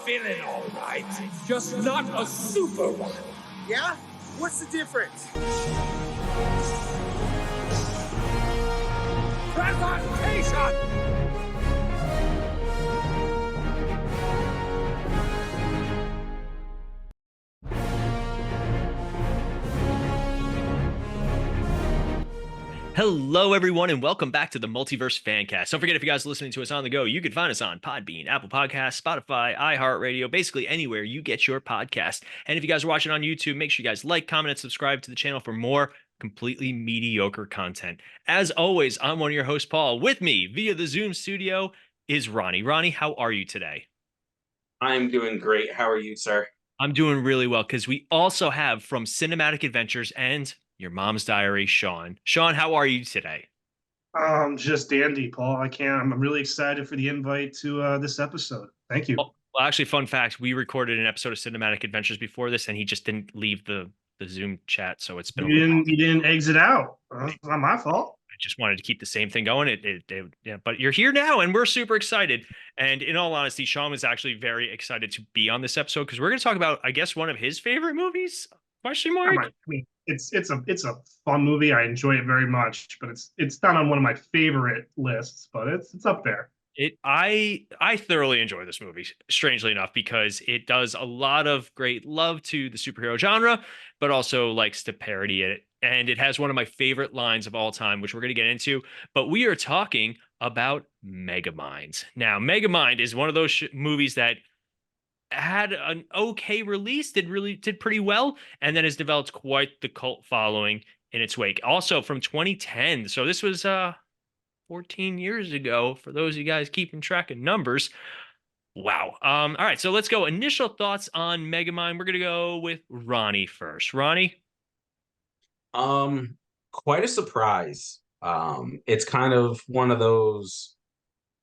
villain, all right. Just not a super one. Yeah? What's the difference? Presentation! Hello, everyone, and welcome back to the Multiverse Fan Cast. Don't forget, if you guys are listening to us on the go, you can find us on Podbean, Apple Podcasts, Spotify, iHeartRadio, basically anywhere you get your podcast. And if you guys are watching on YouTube, make sure you guys like, comment, and subscribe to the channel for more completely mediocre content. As always, I'm one of your hosts, Paul. With me via the Zoom studio is Ronnie. Ronnie, how are you today? I'm doing great. How are you, sir? I'm doing really well because we also have from Cinematic Adventures and Your Mom's Diary, Sean. Sean, how are you today? Just dandy, Paul. I'm really excited for the invite to this episode. Thank you. Well, actually, fun fact: we recorded an episode of Cinematic Adventures before this, and he just didn't leave the Zoom chat, so it's been. You didn't exit out. It's not my fault. I just wanted to keep the same thing going. Yeah, but you're here now, and we're super excited. And in all honesty, Sean was actually very excited to be on this episode because we're going to talk about, I guess, one of his favorite movies. Question mark. I mean, it's a fun movie. I enjoy it very much, but it's not on one of my favorite lists, but it's up there. I thoroughly enjoy this movie, strangely enough, because it does a lot of great love to the superhero genre, but also likes to parody it. And it has one of my favorite lines of all time, which we're going to get into. But we are talking about Megamind. Now, Megamind is one of those movies that had an okay release, did pretty well, and then has developed quite the cult following in its wake. Also from 2010. So this was 14 years ago, for those of you guys keeping track of numbers. Wow. All right, so let's go. Initial thoughts on Megamind. We're gonna go with Ronnie first. Ronnie? Quite a surprise. It's kind of one of those,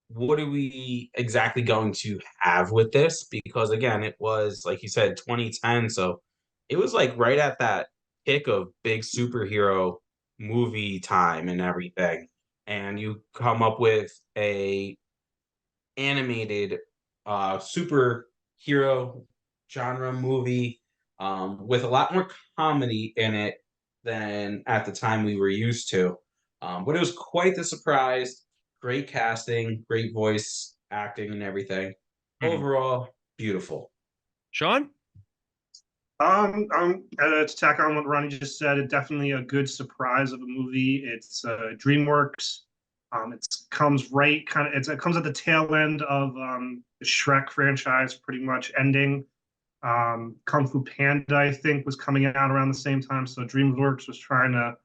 what are we exactly going to have with this? Because again, it was, like you said, 2010, so it was like right at that pick of big superhero movie time and everything. And you come up with a animated superhero genre movie with a lot more comedy in it than at the time we were used to. But it was quite the surprise. Great casting, great voice acting and everything. Overall, beautiful. Sean? To tack on what Ronnie just said, it's definitely a good surprise of a movie. It's DreamWorks. It comes at the tail end of the Shrek franchise, pretty much ending. Kung Fu Panda, I think, was coming out around the same time. So DreamWorks was trying to,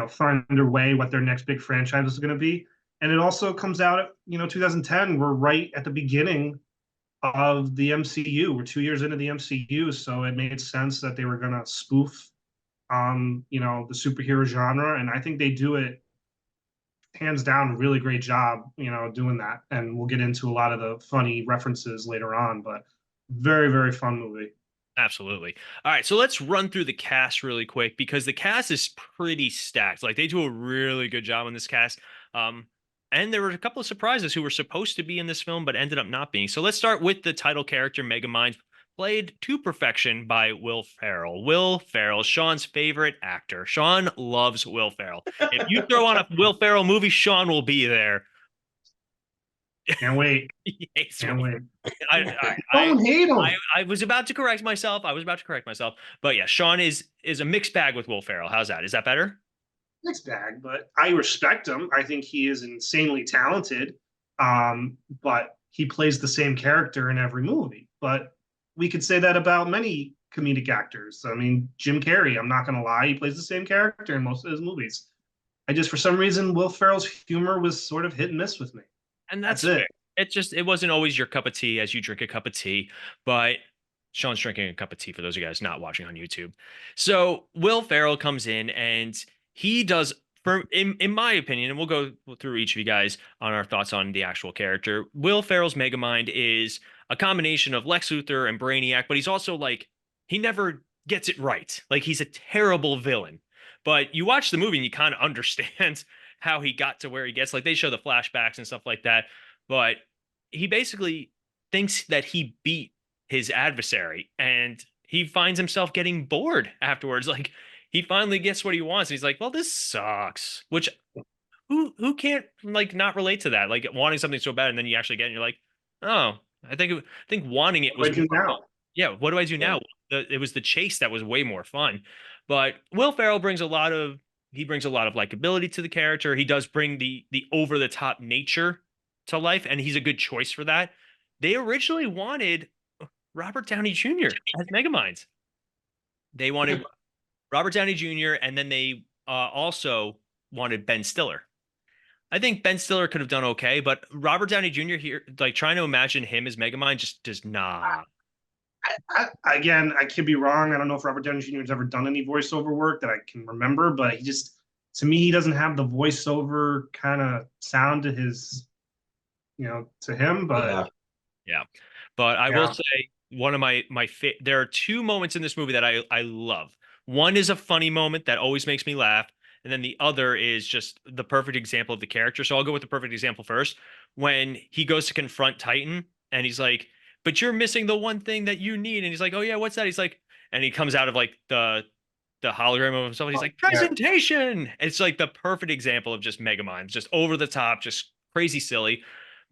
find their way what their next big franchise was going to be. And it also comes out at, 2010. We're right at the beginning of the MCU. We're 2 years into the MCU, so it made sense that they were going to spoof, the superhero genre, and I think they do it hands down. Really great job, doing that. And we'll get into a lot of the funny references later on, but very, very fun movie. Absolutely. All right, so let's run through the cast really quick because the cast is pretty stacked. Like they do a really good job on this cast. And there were a couple of surprises who were supposed to be in this film but ended up not being. So let's start with the title character, Megamind, played to perfection by Will Ferrell. Will Ferrell, Sean's favorite actor. Sean loves Will Ferrell. If you throw on a Will Ferrell movie, Sean will be there. Can't wait. Yes, Can't wait. Don't hate him. I was about to correct myself. But yeah, Sean is a mixed bag with Will Ferrell. How's that? Is that better? Mixed bag, but I respect him. I think he is insanely talented. But he plays the same character in every movie. But we could say that about many comedic actors. I mean, Jim Carrey, I'm not going to lie, he plays the same character in most of his movies. For some reason, Will Ferrell's humor was sort of hit and miss with me. And that's it. It wasn't always your cup of tea as you drink a cup of tea, but Sean's drinking a cup of tea for those of you guys not watching on YouTube. So Will Ferrell comes in and he does, in my opinion, and we'll go through each of you guys on our thoughts on the actual character. Will Ferrell's Megamind is a combination of Lex Luthor and Brainiac, but he's also like, he never gets it right. Like he's a terrible villain. But you watch the movie and you kind of understand how he got to where he gets. Like they show the flashbacks and stuff like that. But he basically thinks that he beat his adversary, and he finds himself getting bored afterwards. Like he finally gets what he wants, and he's like, "Well, this sucks." Which who can't like not relate to that? Like wanting something so bad, and then you actually get it, and you're like, "Oh, I think wanting it was What do I do more fun." now? Yeah, what do I do now? It was the chase that was way more fun. But Will Ferrell brings a lot of likability to the character. He does bring the over the top nature to life, and he's a good choice for that. They originally wanted Robert Downey Jr. as Megamind. They wanted Robert Downey Jr. and then they also wanted Ben Stiller. I think Ben Stiller could have done okay, but Robert Downey Jr. here, like trying to imagine him as Megamind, just does not. Again, I could be wrong. I don't know if Robert Downey Jr. has ever done any voiceover work that I can remember, but he just, to me, he doesn't have the voiceover kind of sound to his, to him. But Yeah. But I will yeah, say one of there are two moments in this movie that I love. One is a funny moment that always makes me laugh, and then the other is just the perfect example of the character. So I'll go with the perfect example first. When he goes to confront Titan and he's like, "But you're missing the one thing that you need." And he's like, "Oh yeah, what's that?" He's like, and he comes out of like the hologram of himself. And he's like, yeah. "Presentation." It's like the perfect example of just Megamind, just over the top, just crazy silly.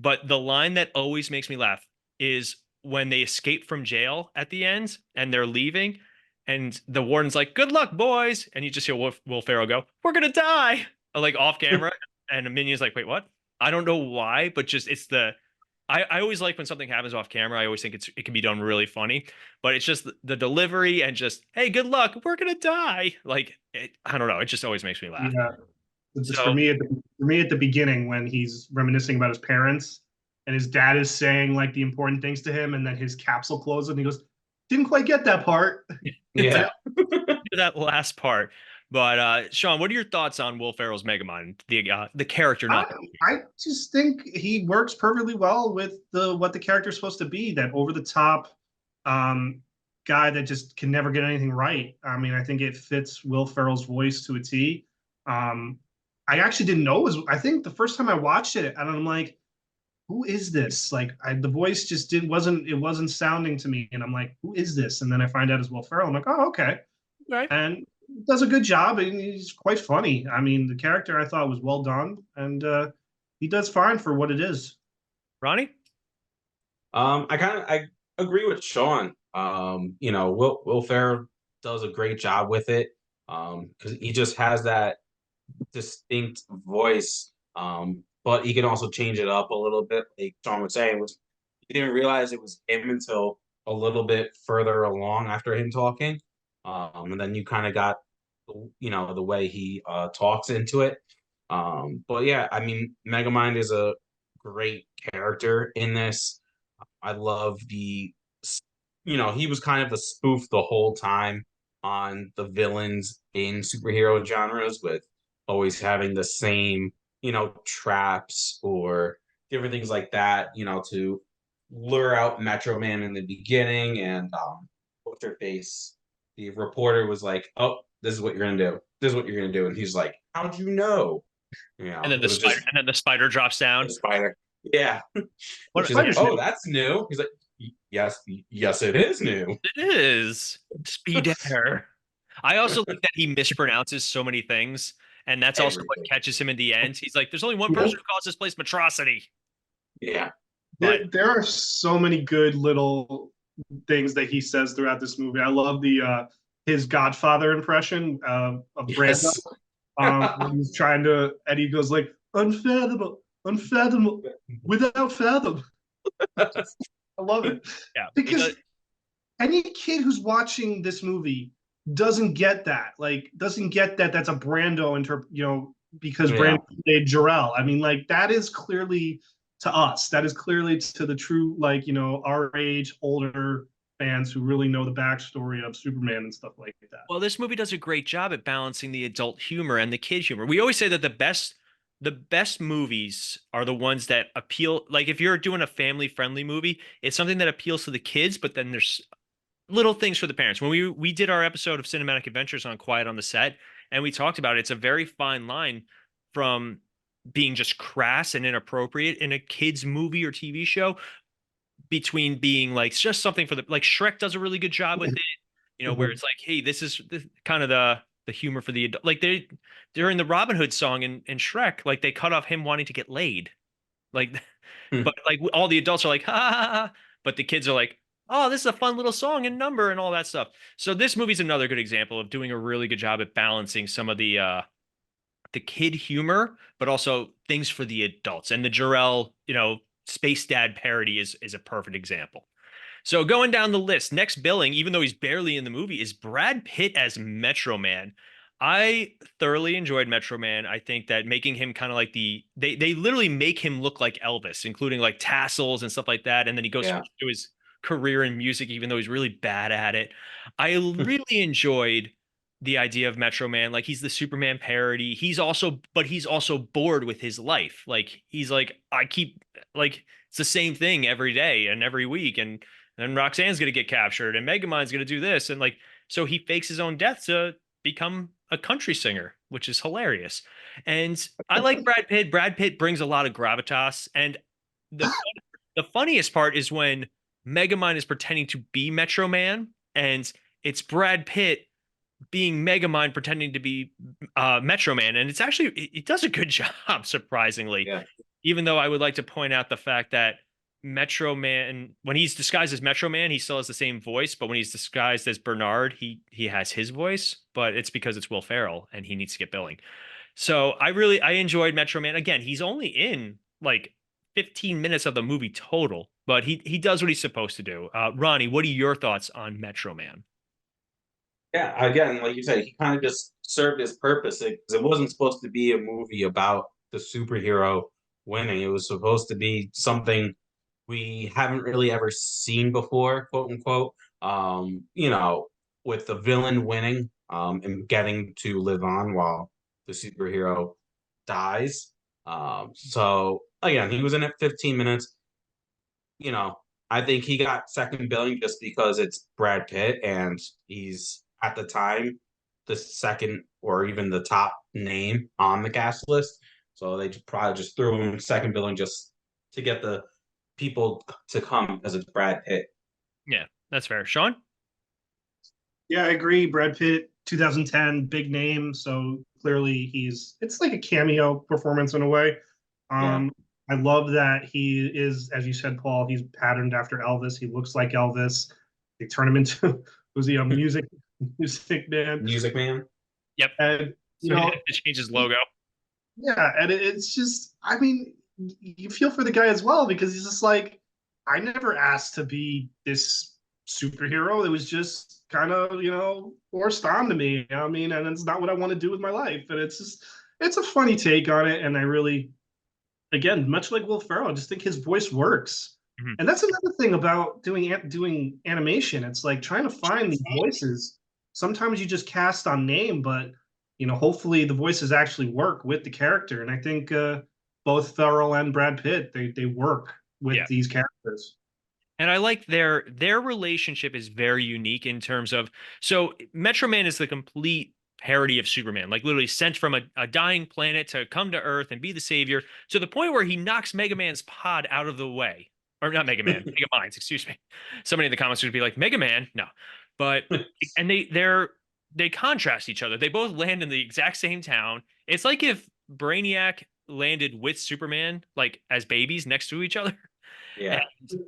But the line that always makes me laugh is when they escape from jail at the end and they're leaving, and the warden's like, "Good luck, boys," and you just hear Will Ferrell go, "We're gonna die," like off camera, and Minion's like, "Wait, what?" I don't know why, but just it's the I always like when something happens off camera. I always think it can be done really funny, but it's just the delivery and just, "Hey, good luck, we're gonna die." Like I don't know, it just always makes me laugh. Yeah. Just So for me at the beginning when he's reminiscing about his parents and his dad is saying like the important things to him, and then his capsule closes and he goes, "Didn't quite get that part." Yeah. that last part. But Sean, what are your thoughts on Will Ferrell's Megamind, the character, I, not the movie? I just think he works perfectly well with what the character's supposed to be, that over the top um, guy that just can never get anything right. I mean, I think it fits Will Ferrell's voice to a T. Um, I actually didn't know it was. I think the first time I watched it, and I'm like, "Who is this?" Like, the voice just wasn't sounding to me, and I'm like, "Who is this?" And then I find out it's Will Ferrell. I'm like, "Oh, okay." Right. And does a good job, and he's quite funny. I mean, the character I thought was well done, and he does fine for what it is. Ronnie? I agree with Sean. Will Ferrell does a great job with it. Because he just has that distinct voice. But he can also change it up a little bit. Like Sean was saying, was he didn't realize it was him until a little bit further along after him talking. And then you kind of got, the way he talks into it. But yeah, I mean, Megamind is a great character in this. I love he was kind of a spoof the whole time on the villains in superhero genres, with always having the same, traps or different things like that, to lure out Metro Man in the beginning. And what's her face? The reporter was like, "Oh, this is what you're gonna do. This is what you're gonna do," and he's like, "How'd you know?" And then It was just the spider drops down. the spider. Yeah. What She's like, Spider's "Oh, new. that's new." He's like, "Yes, yes, it is new." it is. Speed air. I also like that he mispronounces so many things, and that's also what Everything. catches him in the end. He's like, "There's only one person who calls this place Metrocity." Yeah. But There are so many good little things that he says throughout this movie. I love the his Godfather impression of Brando. Yes. When he's trying to, and he goes like, "Unfathomable, unfathomable, without fathom." I love it yeah, because any kid who's watching this movie doesn't get that. Like, doesn't get that that's a Brando because Yeah. Brando played Jarrell. I mean, like, that is clearly to us. That is clearly to the true, like, our age, older fans who really know the backstory of Superman and stuff like that. well, this movie does a great job at balancing the adult humor and the kid humor. We always say that the best movies are the ones that appeal. Like if you're doing a family friendly movie, it's something that appeals to the kids, but then there's little things for the parents. When we did our episode of Cinematic Adventures on Quiet on the Set, and we talked about it, it's a very fine line from being just crass and inappropriate in a kids movie or TV show between being like just something for the like Shrek does a really good job with it, where it's like, hey, this is kind of the humor for the adult. Like they during the Robin Hood song in Shrek, like they cut off him wanting to get laid. Like, but like all the adults are like, ha, ha, ha, ha. But the kids are like, oh, this is a fun little song and number and all that stuff. So this movie's another good example of doing a really good job at balancing some of the kid humor, but also things for the adults. And the Jarrell, Space Dad parody is a perfect example. So going down the list, next billing, even though he's barely in the movie, is Brad Pitt as Metro Man. I thoroughly enjoyed Metro Man. I think that making him kind of like they literally make him look like Elvis, including like tassels and stuff like that. And then he goes to his career in music, even though he's really bad at it. I really enjoyed the idea of Metro Man. Like he's the Superman parody. But he's also bored with his life. Like he's like, I keep like it's the same thing every day and every week. And then Roxanne's gonna get captured and Megamind's gonna do this. And like, so he fakes his own death to become a country singer, which is hilarious. And I like Brad Pitt. Brad Pitt brings a lot of gravitas. And the funniest part is when Megamind is pretending to be Metro Man, and it's Brad Pitt being Megamind pretending to be Metro Man. And it's actually, it does a good job, surprisingly. Yeah. Even though I would like to point out the fact that Metro Man, when he's disguised as Metro Man, he still has the same voice, but when he's disguised as Bernard, he has his voice, but it's because it's Will Ferrell and he needs to get billing. So I enjoyed Metro Man. Again, he's only in like 15 minutes of the movie total, but he does what he's supposed to do. Ronnie, what are your thoughts on Metro Man? Yeah, again, like you said, he kind of just served his purpose. It wasn't supposed to be a movie about the superhero winning. It was supposed to be something we haven't really ever seen before, quote unquote. With the villain winning, and getting to live on while the superhero dies. So again, he was in it 15 minutes. I think he got second billing just because it's Brad Pitt and he's at the time the second or even the top name on the cast list. So they probably just threw him second billing just to get the people to come because it's Brad Pitt. Yeah, that's fair. Sean? Yeah, I agree. Brad Pitt, 2010, big name. So clearly it's like a cameo performance in a way. Yeah. I love that he is, as you said, Paul, he's patterned after Elvis. He looks like Elvis. They turn him into, was he a music man? Music Man. Yep. And, So he had to change his logo. yeah, and it's just, I mean, you feel for the guy as well because he's just like, I never asked to be this superhero. It was just kind of, forced onto me. I mean, and it's not what I want to do with my life. And it's a funny take on it. And I really, again, much like Will Ferrell, I just think his voice works. Mhm. And that's another thing about doing animation. It's like trying to find these voices. Sometimes you just cast on name, but hopefully the voices actually work with the character. And I think both Ferrell and Brad Pitt, they work with these characters. And I like their relationship is very unique in terms of, so Metro Man is the complete parody of Superman, like literally sent from a dying planet to come to Earth and be the savior to the point where he knocks Mega Man's pod out of the way. Or not Mega Man, Mega Minds, excuse me. Somebody in the comments would be like, Mega Man? No. But and they contrast each other. They both land in the exact same town. It's like if Brainiac landed with Superman, like as babies next to each other. Yeah. And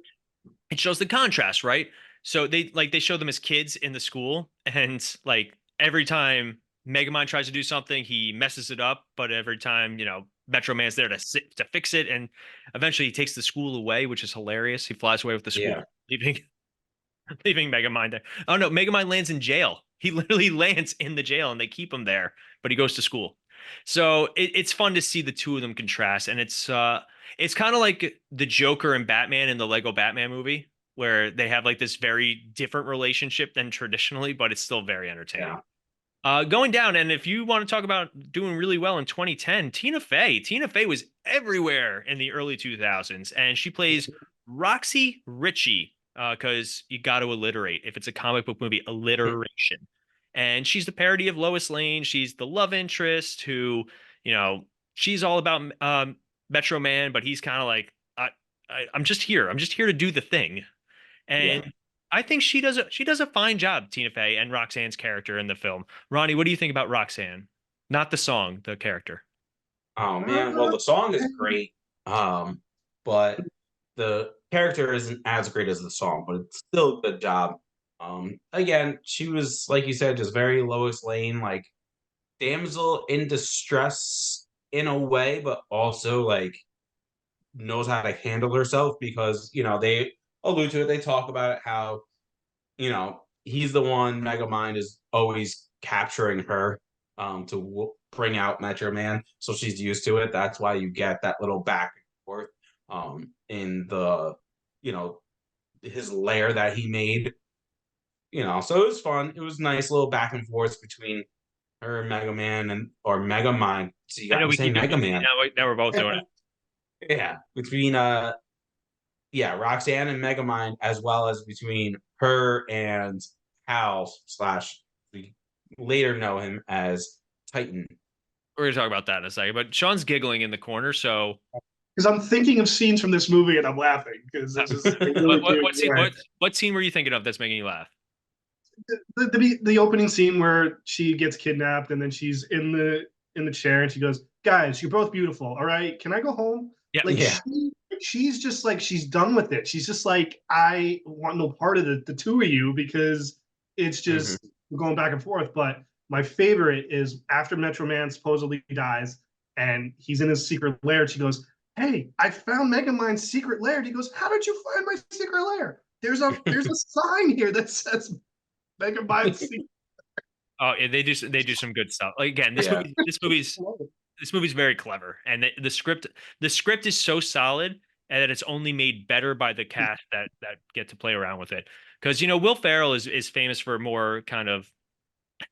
it shows the contrast, right? So they show them as kids in the school, and like every time Megamind tries to do something, he messes it up. But every time, Metro Man's there to fix it, and eventually he takes the school away, which is hilarious. He flies away with the school, leaving Megamind there. Oh no, Megamind lands in jail. He literally lands in the jail, and they keep him there, but he goes to school. So it's fun to see the two of them contrast, and it's kind of like the Joker and Batman in the Lego Batman movie, where they have like this very different relationship than traditionally, but it's still very entertaining. Yeah. Going down, and if you want to talk about doing really well in 2010, Tina Fey. Tina Fey was everywhere in the early 2000s, and she plays Roxy Ritchie, because you got to alliterate. If it's a comic book movie, alliteration. And she's the parody of Lois Lane. She's the love interest who, she's all about Metro Man, but he's kind of like, I'm just here. I'm just here to do the thing. Yeah. And I think she does a fine job, Tina Fey and Roxanne's character in the film. Ronnie, what do you think about Roxanne? Not the song, the character. Oh man, well the song is great, but the character isn't as great as the song, but it's still a good job. Again, she was like you said, just very Lois Lane, like damsel in distress in a way, but also like knows how to handle herself because they allude to it. They talk about it how he's the one. Megamind is always capturing her to bring out Metro Man, so she's used to it. That's why you get that little back and forth in the you know his lair that he made. So it was fun. It was nice little back and forth between her and Mega Man and or Megamind. So you I got know me we saying keep Mega Man. now we're both doing it. Yeah, between Roxanne and Megamind, as well as between her and Hal slash we later know him as Titan. We're gonna talk about that in a second. But Sean's giggling in the corner, so Because I'm thinking of scenes from this movie and I'm laughing because it's just they really what scene were you thinking of that's making you laugh? the opening scene where she gets kidnapped and then she's in the chair and she goes, "Guys, you're both beautiful. All right, can I go home?" Yeah. Like Yeah. she's just like she's done with it. She's just like, I want no part of the two of you because it's just going back and forth. But my favorite is after Metro Man supposedly dies and he's in his secret lair. And she goes, "Hey, I found Megamind's secret lair." And he goes, "How did you find my secret lair? There's a sign here that says Megamind secret." Oh, yeah, they do some good stuff. Like, again, this movie's very clever, and the script is so solid, and that it's only made better by the cast that get to play around with it. Because Will Ferrell is famous for more kind of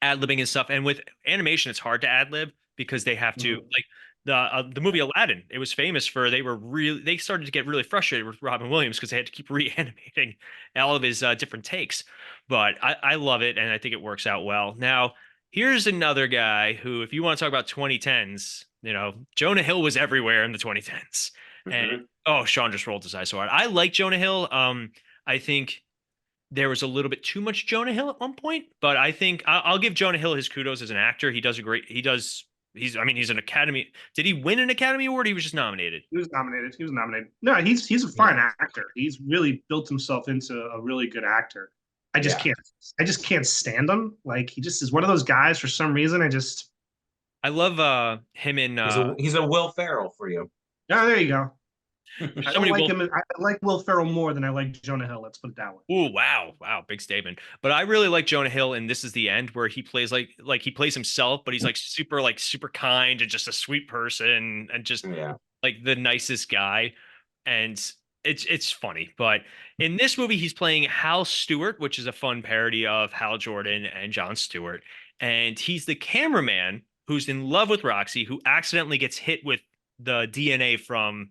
ad libbing and stuff, and with animation, it's hard to ad lib because they have to like the movie Aladdin. It was famous for they started to get really frustrated with Robin Williams because they had to keep reanimating all of his different takes. But I love it, and I think it works out well. Now, here's another guy who, if you want to talk about 2010s, Jonah Hill was everywhere in the 2010s. And oh, Sean just rolled his eyes so hard. I like Jonah Hill. I think there was a little bit too much Jonah Hill at one point, but I think I'll give Jonah Hill his kudos as an actor. He's an Academy. Did he win an Academy Award? He was just nominated. He was nominated. No, he's a fine actor. He's really built himself into a really good actor. I just can't stand him. Like, he just is one of those guys for some reason. I love him in he's a Will Ferrell for you. Oh, there you go. I like Will Ferrell more than I like Jonah Hill. Let's put it that way. Oh, wow, big statement. But I really like Jonah Hill, and This Is the End, where he plays like he plays himself, but he's like super kind and just a sweet person and just like the nicest guy. And it's funny. But in this movie, he's playing Hal Stewart, which is a fun parody of Hal Jordan and Jon Stewart. And he's the cameraman who's in love with Roxy, who accidentally gets hit with the DNA from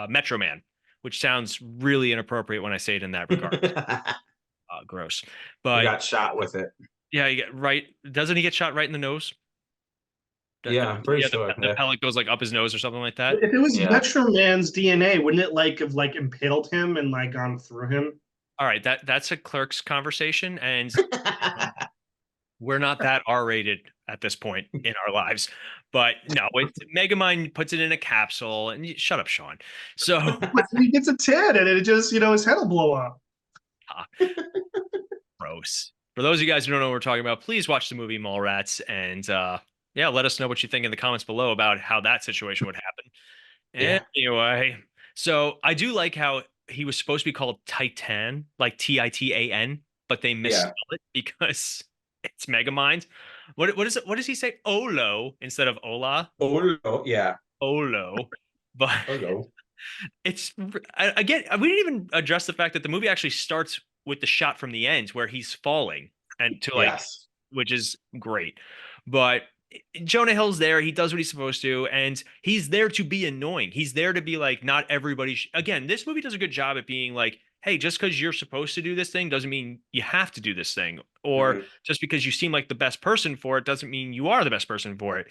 Metro Man, which sounds really inappropriate when I say it in that regard. Gross. But he got shot with it. Yeah, doesn't he get shot right in the nose? I'm pretty sure. The pellet goes like up his nose or something like that. If it was Metro Man's DNA, wouldn't it have impaled him and gone through him? All right, that's a Clerks conversation, and we're not that R-rated at this point in our lives. But no, Megamind puts it in a capsule, and shut up, Sean. So he gets a tin, and it just his head will blow up. Gross. For those of you guys who don't know what we're talking about, please watch the movie Mallrats, and let us know what you think in the comments below about how that situation would happen. Anyway, so I do like how he was supposed to be called Titan, like Titan, but they misspelled it because it's Megamind. What is it? What does he say? Olo instead of Ola. Olo, yeah. Olo, but Olo. It's again. We didn't even address the fact that the movie actually starts with the shot from the end where he's falling and which is great. But Jonah Hill's there. He does what he's supposed to, and he's there to be annoying. He's there to be like, not everybody. Again, this movie does a good job at being like, hey, just because you're supposed to do this thing doesn't mean you have to do this thing. Or just because you seem like the best person for it doesn't mean you are the best person for it.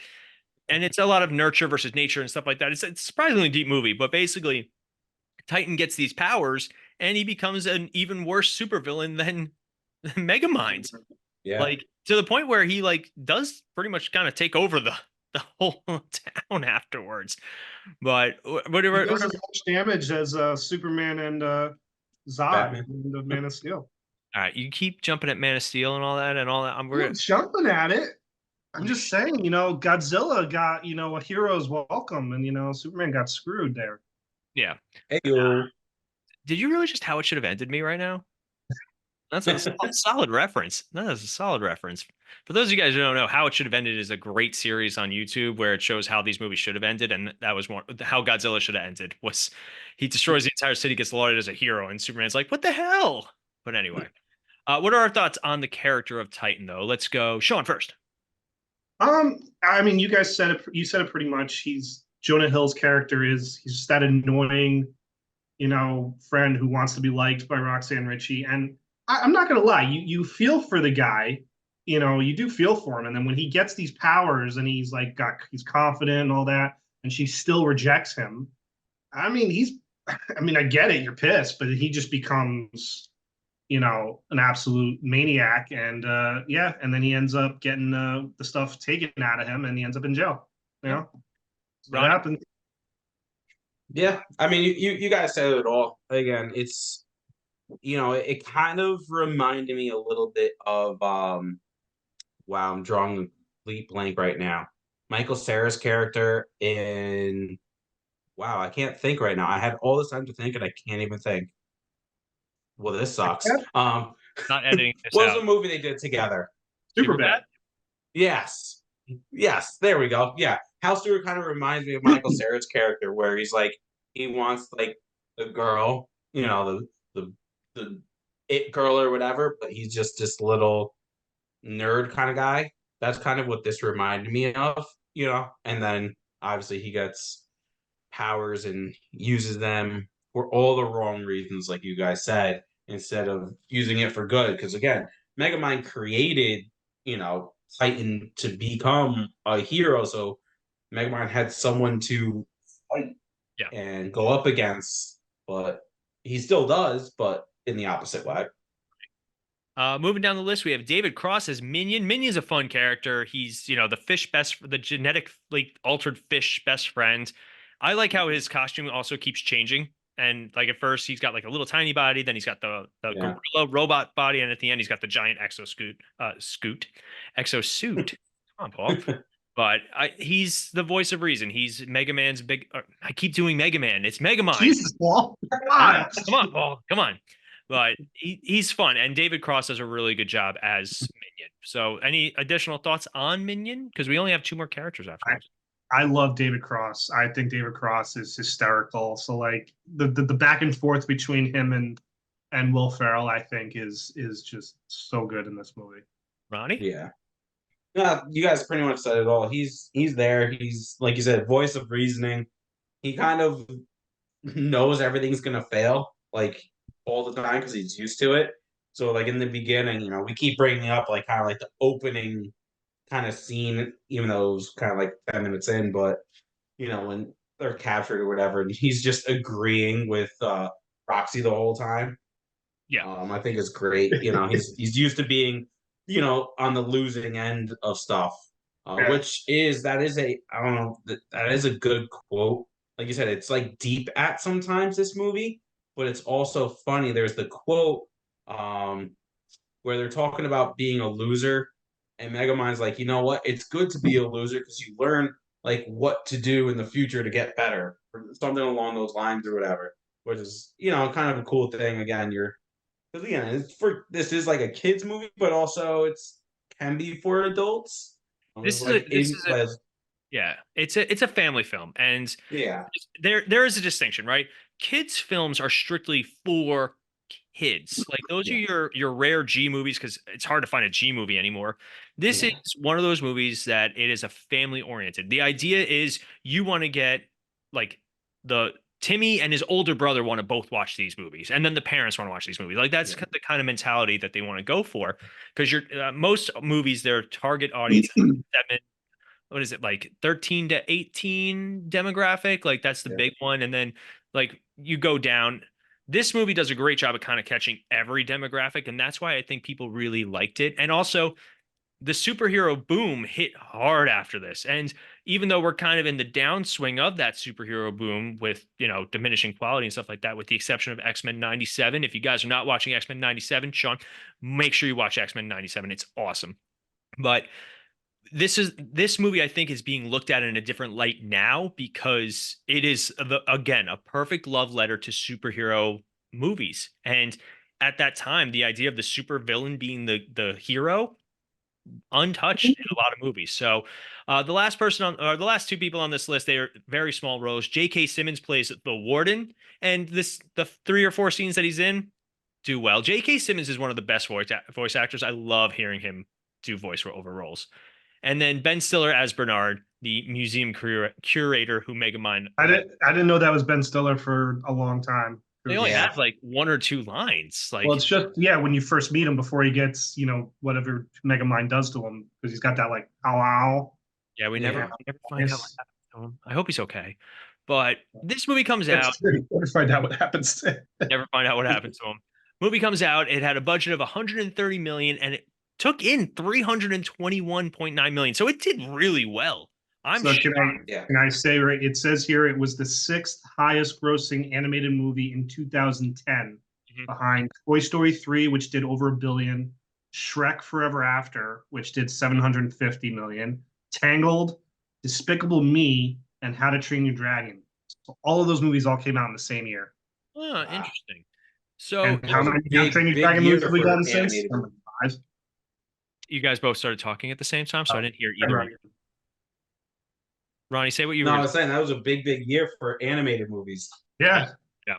And it's a lot of nurture versus nature and stuff like that. It's a surprisingly deep movie, but basically Titan gets these powers and he becomes an even worse supervillain than Megamind. Yeah. Like to the point where he like does pretty much kind of take over the whole town afterwards. But whatever, He does as much damage as Superman and Zod Batman. in the Man of Steel. all right, you keep jumping at Man of Steel and all that and all that. I'm not jumping at it. I'm just saying, Godzilla got, a hero's welcome, and Superman got screwed there. yeah. Hey, Did you really just how it should have ended me right now? That's a solid reference. That is a solid reference. For those of you guys who don't know, How It Should Have Ended is a great series on YouTube where it shows how these movies should have ended, and that was one. How Godzilla should have ended was he destroys the entire city, gets lauded as a hero, and Superman's like, "What the hell?" But anyway, what are our thoughts on the character of Titan, though? Let's go, Sean first. I mean, you guys said it. You said it pretty much. Jonah Hill's character he's just that annoying, friend who wants to be liked by Roxanne Ritchie. And I'm not gonna lie, you feel for the guy, you do feel for him. And then when he gets these powers and he's he's confident and all that, and she still rejects him. I mean, I get it. You're pissed, but he just becomes, an absolute maniac. And and then he ends up getting the stuff taken out of him, and he ends up in jail. What happened? Yeah, I mean, you guys said it all. Again, it's it kind of reminded me a little bit of wow, I'm drawing a complete blank right now. Michael Cera's character in wow, I can't think right now. I had all this time to think and I can't even think. Well, this sucks. Not editing this what out. was the movie they did together? Superbad. Yes. There we go. Yeah. Hal Stewart kind of reminds me of Michael Cera's character, where he's like, he wants like the girl, the it girl or whatever, but he's just this little nerd kind of guy. That's kind of what this reminded me of, and then obviously he gets powers and uses them for all the wrong reasons, like you guys said, instead of using it for good. Because again, Megamind created, Titan to become a hero, so Megamind had someone to fight and go up against, but he still does, but in the opposite way. Moving down the list, we have David Cross as Minion. Minion's a fun character. He's, the genetically altered fish best friend. I like how his costume also keeps changing. And like at first he's got like a little tiny body, then he's got the gorilla robot body, and at the end he's got the giant exosuit. Come on, Paul. But he's the voice of reason. He's Mega Man's big. I keep doing Mega Man. It's Megamind. Jesus, Paul. Come on, Paul. Come on. But he's fun, and David Cross does a really good job as Minion. So, any additional thoughts on Minion? Because we only have 2 more characters after this. I love David Cross. I think David Cross is hysterical. So, like the back and forth between him and Will Ferrell, I think is just so good in this movie. Ronnie? Yeah. You guys pretty much said it all. He's there. He's, like you said, voice of reasoning. He kind of knows everything's gonna fail, like all the time, because he's used to it. So, like in the beginning, we keep bringing up like kind of like the opening kind of scene, even though it was kind of like 10 minutes in, but when they're captured or whatever, and he's just agreeing with Roxy the whole time. Yeah, I think it's great. He's used to being on the losing end of stuff, which is I don't know, that is a good quote. Like you said, it's like deep at sometimes this movie, but it's also funny. There's the quote where they're talking about being a loser, and Megamind's like, you know what? It's good to be a loser because you learn like what to do in the future to get better, or something along those lines or whatever. Which is kind of a cool thing. Again, because again, this is like a kids movie, but also can be for adults. It's a family film, and there is a distinction, right? Kids films are strictly for kids. Like those are your rare G movies, because it's hard to find a G movie anymore. This is one of those movies that it is a family oriented. The idea is you want to get like Timmy and his older brother want to both watch these movies, and then the parents want to watch these movies. Like that's the kind of mentality that they want to go for, because most movies, their target audience is 13 to 18 demographic. Like that's the big one. And then like you go down. This movie does a great job of kind of catching every demographic, and that's why I think people really liked it. And also, the superhero boom hit hard after this. And even though we're kind of in the downswing of that superhero boom with, diminishing quality and stuff like that, with the exception of X-Men 97. If you guys are not watching X-Men 97, Sean, make sure you watch X-Men 97. It's awesome. But this movie, I think, is being looked at in a different light now because it is, again, a perfect love letter to superhero movies. And at that time, the idea of the super villain being the hero, untouched in a lot of movies. So the last person on, or the last two people on this list, they are very small roles. J.K. Simmons plays the warden, and the 3 or 4 scenes that he's in do well. J.K. Simmons is one of the best voice actors. I love hearing him do voice-over roles. And then Ben Stiller as Bernard, the museum curator who Megamind. I didn't know that was Ben Stiller for a long time. They only have like 1 or 2 lines. Like, well, it's just when you first meet him before he gets whatever Megamind does to him, because he's got that like ow ow. Yeah, we never find out what happens to him. I hope he's okay. But this movie comes out. Never find out what happens to him. Never find out what happens to him. Movie comes out. It had a budget of 130 million, and it took in 321.9 million. So it did really well. Can I say, right? It says here it was the 6th highest grossing animated movie in 2010, behind Toy Story 3, which did over $1 billion, Shrek Forever After, which did 750 million, Tangled, Despicable Me, and How to Train Your Dragon. So all of those movies all came out in the same year. Oh, interesting. So and how many How to Train Your Dragon movies have we gotten since? 5. You guys both started talking at the same time, so I didn't hear either of you. Ronnie, say what you were. No, I was saying that was a big year for animated movies. Yeah,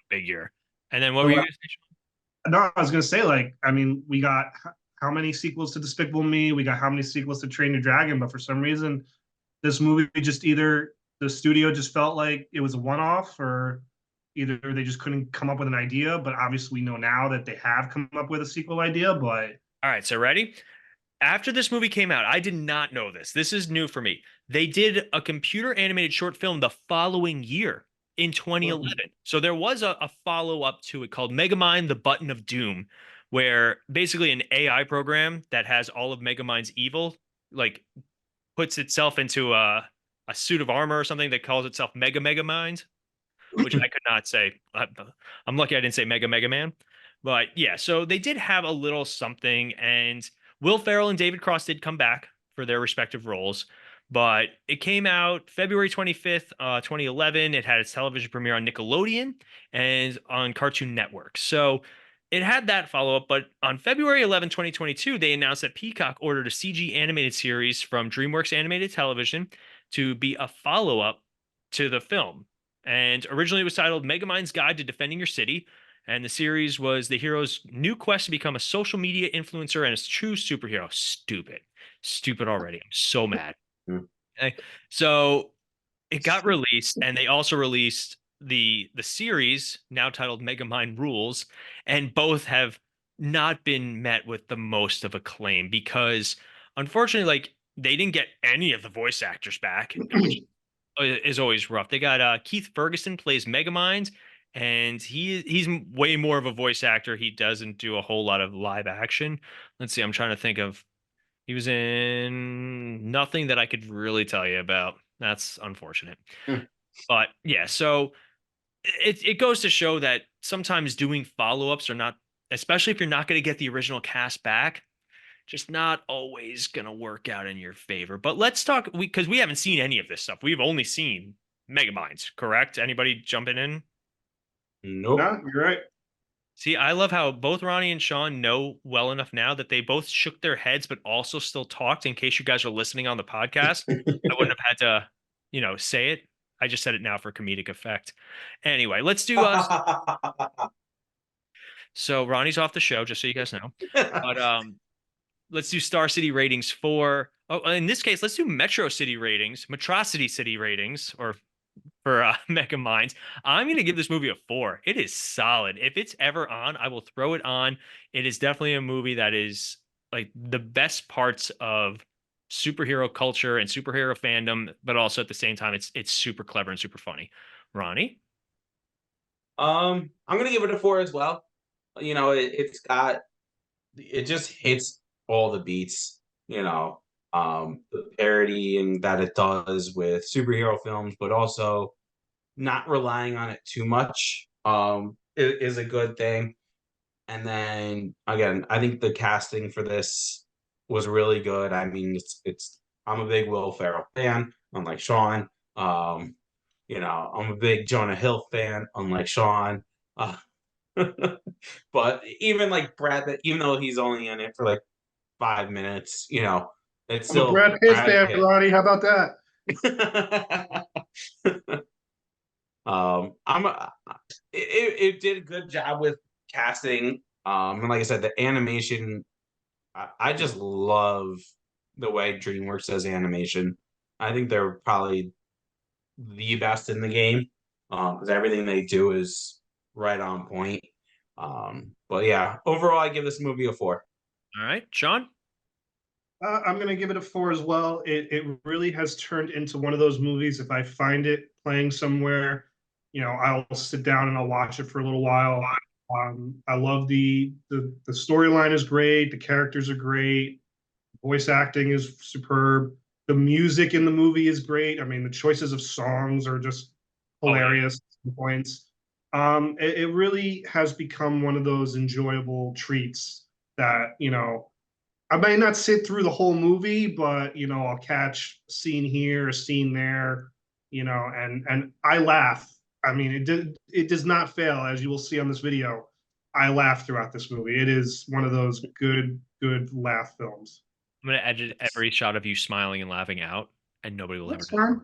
big year. And then what were you guys saying? No, I was gonna say, we got how many sequels to Despicable Me? We got how many sequels to Train Your Dragon? But for some reason, this movie just either the studio just felt like it was a one-off, or either they just couldn't come up with an idea. But obviously, we know now that they have come up with a sequel idea. But all right, so ready? After this movie came out, I did not know this. This is new for me. They did a computer animated short film the following year in 2011. So there was a follow-up to it called Megamind, the Button of Doom, where basically an AI program that has all of Megamind's evil, like, puts itself into a suit of armor or something that calls itself Megamind, which I could not say. I'm lucky I didn't say Mega Man. But yeah, so they did have a little something, and Will Ferrell and David Cross did come back for their respective roles, but it came out February 25th, 2011. It had its television premiere on Nickelodeon and on Cartoon Network. So it had that follow-up, but on February 11, 2022, they announced that Peacock ordered a CG animated series from DreamWorks Animated Television to be a follow-up to the film. And originally it was titled Megamind's Guide to Defending Your City. And the series was the hero's new quest to become a social media influencer and a true superhero. Stupid already. I'm so mad. Okay. So it got released, and they also released the series now titled Megamind Rules, and both have not been met with the most of acclaim because, unfortunately, like, they didn't get any of the voice actors back, which is always rough. They got Keith Ferguson plays Megamind. And he's way more of a voice actor. He doesn't do a whole lot of live action. Let's see. I'm trying to think of. He was in nothing that I could really tell you about. That's unfortunate. But yeah, so it goes to show that sometimes doing follow-ups are not, especially if you're not going to get the original cast back, just not always going to work out in your favor. But let's talk, because we haven't seen any of this stuff. We've only seen Megaminds, correct? Anybody jumping in? Nope. no, you're right. See, I love how both Ronnie and Sean know well enough now that they both shook their heads, but also still talked in case you guys are listening on the podcast. I wouldn't have had to, say it. I just said it now for comedic effect. Anyway, let's do so Ronnie's off the show, just so you guys know. But let's do Star City ratings for, in this case, let's do Metrocity ratings, Metrocity City ratings, or for Megamind. I'm going to give this movie a 4. It is solid. If it's ever on, I will throw it on. It is definitely a movie that is like the best parts of superhero culture and superhero fandom, but also at the same time, it's super clever and super funny. Ronnie? I'm gonna give it a 4 as well. You know, it just hits all the beats. You know, the parody and that it does with superhero films, but also not relying on it too much. Is a good thing. And then again, I think the casting for this was really good. I mean, it's I'm a big Will Ferrell fan, unlike Sean. Um, you know, I'm a big Jonah Hill fan, unlike Sean. Uh, but even like Brad Pitt, even though he's only in it for like 5 minutes, you know, it's I'm a still Brad Pitt Brad fan, Pitt. Ronnie. How about that? I'm a, it did a good job with casting. And like I said, the animation, I just love the way DreamWorks does animation. I think they're probably the best in the game because everything they do is right on point. But yeah, overall, I give this movie a 4. All right, Sean. I'm going to give it a 4 as well. It really has turned into one of those movies. If I find it playing somewhere, I'll sit down and I'll watch it for a little while. I love the storyline is great. The characters are great. Voice acting is superb. The music in the movie is great. I mean, the choices of songs are just hilarious points. It really has become one of those enjoyable treats that, I may not sit through the whole movie, but I'll catch a scene here, a scene there, and I laugh. I mean, it does not fail, as you will see on this video. I laugh throughout this movie. It is one of those good laugh films. I'm gonna edit every shot of you smiling and laughing out, and nobody will That's ever know.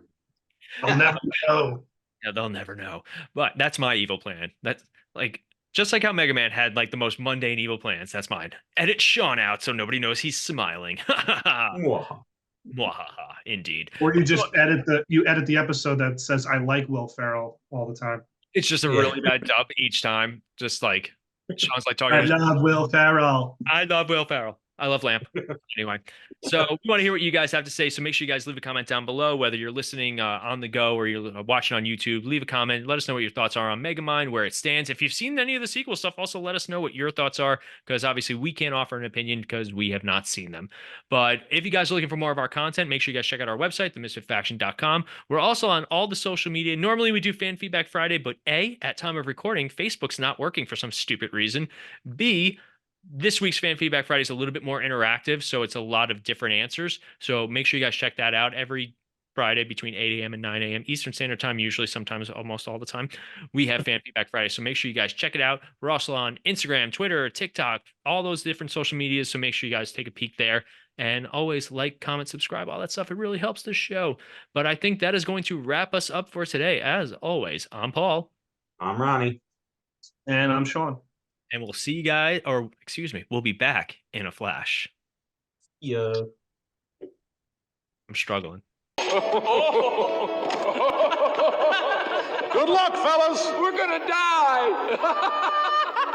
fine. I'll never know. Yeah, they'll never know. But that's my evil plan. That's like just like how Mega Man had like the most mundane evil plans. That's mine. Edit Sean out so nobody knows he's smiling. Mwah. Mwahaha, indeed. Or you just edit the episode that says I like Will Ferrell all the time. It's just a really bad dub each time. Just like Sean's like talking. I love Will Ferrell. I love Will Ferrell. I love Lamp. Anyway, so we want to hear what you guys have to say. So make sure you guys leave a comment down below, whether you're listening on the go or you're watching on YouTube. Leave a comment. Let us know what your thoughts are on Megamind, where it stands. If you've seen any of the sequel stuff, also let us know what your thoughts are, because obviously we can't offer an opinion because we have not seen them. But if you guys are looking for more of our content, make sure you guys check out our website, themisfitfaction.com. We're also on all the social media. Normally we do Fan Feedback Friday, but A, at time of recording, Facebook's not working for some stupid reason. B, this week's Fan Feedback Friday is a little bit more interactive, so it's a lot of different answers. So make sure you guys check that out every Friday between 8 a.m. and 9 a.m. Eastern Standard Time, usually, sometimes, almost all the time. We have Fan Feedback Friday, so make sure you guys check it out. We're also on Instagram, Twitter, TikTok, all those different social medias, so make sure you guys take a peek there. And always like, comment, subscribe, all that stuff. It really helps the show. But I think that is going to wrap us up for today. As always, I'm Paul. I'm Ronnie. And I'm Sean. And we'll see you guys, or excuse me, we'll be back in a flash. Yeah. I'm struggling. Good luck, fellas. We're gonna die.